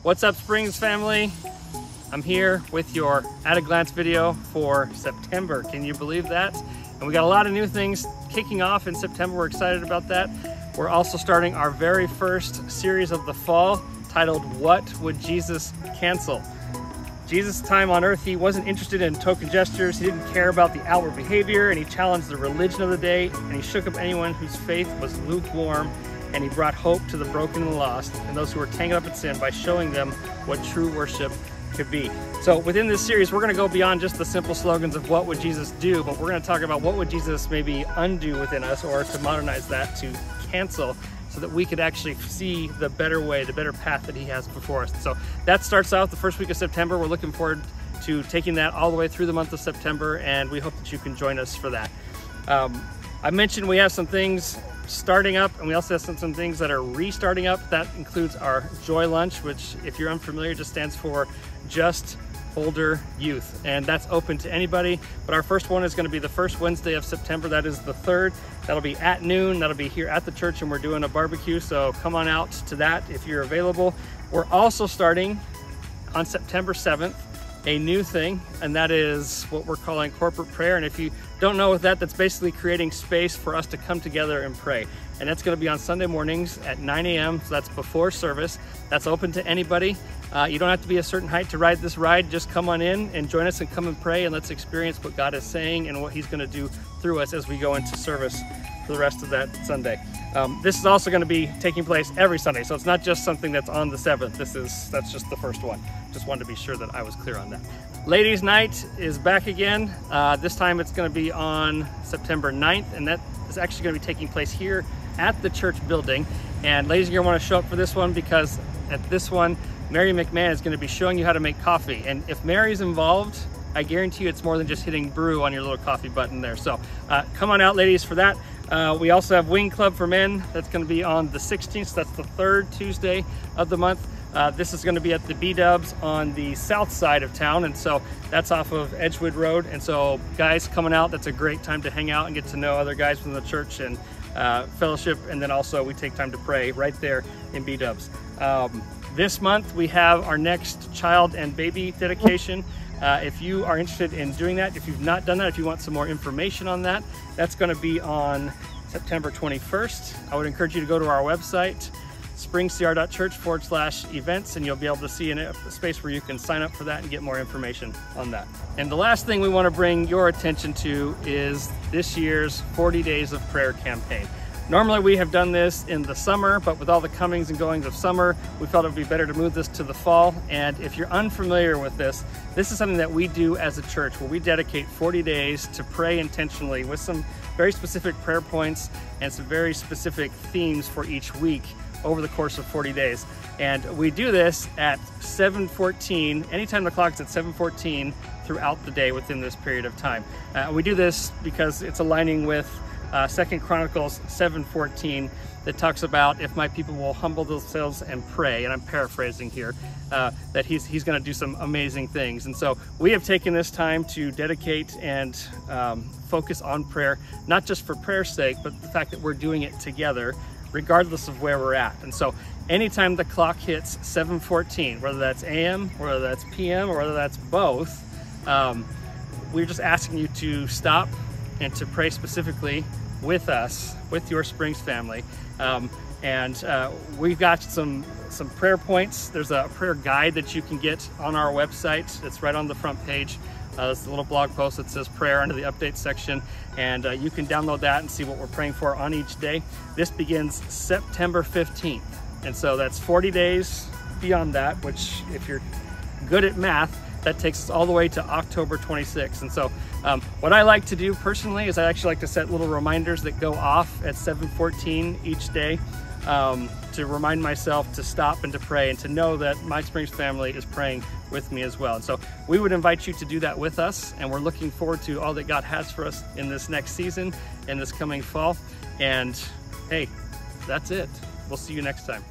What's up, Springs family? I'm here with your at a glance video for September. Can you believe that? And we got a lot of new things kicking off in September. We're excited about that. We're also starting our very first series of the fall titled, What Would Jesus Cancel? Jesus' time on earth, he wasn't interested in token gestures. He didn't care about the outward behavior, and he challenged the religion of the day, and he shook up anyone whose faith was lukewarm, and he brought hope to the broken and lost and those who were tangled up in sin by showing them what true worship could be. So within this series, we're going to go beyond just the simple slogans of what would Jesus do, but we're going to talk about what would Jesus maybe undo within us, or to modernize that, to cancel, so that we could actually see the better way, the better path that he has before us. So that starts out the first week of September. We're looking forward to taking that all the way through the month of September, and we hope that you can join us for that. I mentioned we have some things starting up, and we also have some things that are restarting up. That includes our Joy Lunch, which, if you're unfamiliar, just stands for Just Older Youth, and that's open to anybody. But our first one is going to be the first Wednesday of September. That is the 3rd. That'll be at noon. That'll be here at the church, and we're doing a barbecue, so come on out to that if you're available. We're also starting on September 7th a new thing, and that is what we're calling corporate prayer. And if you don't know what that's basically creating space for us to come together and pray. And that's going to be on Sunday mornings at 9 a.m. So that's before service. That's open to anybody. You don't have to be a certain height to ride this ride. Just come on in and join us and come and pray, and let's experience what God is saying and what he's going to do through us as we go into service for the rest of that Sunday. This is also going to be taking place every Sunday, so it's not just something that's on the 7th. That's just the first one. Just wanted to be sure that I was clear on that. Ladies' Night is back again. This time it's going to be on September 9th, and that is actually going to be taking place here at the church building. And ladies, you're going to want to show up for this one, because at this one, Mary McMahon is going to be showing you how to make coffee. And if Mary's involved, I guarantee you it's more than just hitting brew on your little coffee button there. So come on out, ladies, for that. We also have Wing Club for Men. That's going to be on the 16th. So that's the 3rd Tuesday of the month. This is going to be at the B-Dubs on the south side of town, and so that's off of Edgewood Road. And so guys coming out, that's a great time to hang out and get to know other guys from the church and fellowship. And then also we take time to pray right there in B-Dubs. This month we have our next child and baby dedication. If you are interested in doing that, if you've not done that, if you want some more information on that, that's going to be on September 21st. I would encourage you to go to our website, SpringsCR.church/events, and you'll be able to see a space where you can sign up for that and get more information on that. And the last thing we want to bring your attention to is this year's 40 Days of Prayer campaign. Normally we have done this in the summer, but with all the comings and goings of summer, we felt it would be better to move this to the fall. And if you're unfamiliar with this is something that we do as a church, where we dedicate 40 days to pray intentionally with some very specific prayer points and some very specific themes for each week over the course of 40 days. And we do this at 7:14, anytime the clock's at 7:14 throughout the day within this period of time. We do this because it's aligning with 2 Chronicles 7:14 that talks about, if my people will humble themselves and pray, and I'm paraphrasing here, that he's going to do some amazing things. And so we have taken this time to dedicate and focus on prayer, not just for prayer's sake, but the fact that we're doing it together regardless of where we're at. And so anytime the clock hits 7:14, whether that's AM, or whether that's PM, or whether that's both, we're just asking you to stop and to pray specifically with us, with your Springs family. We've got some prayer points. There's a prayer guide that you can get on our website. It's right on the front page. There's a little blog post that says prayer under the update section, and you can download that and see what we're praying for on each day. This begins September 15th, and so that's 40 days beyond that, which, if you're good at math, that takes us all the way to October 26th. And so what I like to do personally is I actually like to set little reminders that go off at 7:14 each day to remind myself to stop and to pray, and to know that my Springs family is praying with me as well. And so we would invite you to do that with us, and we're looking forward to all that God has for us in this next season and this coming fall. And hey, that's it. We'll see you next time.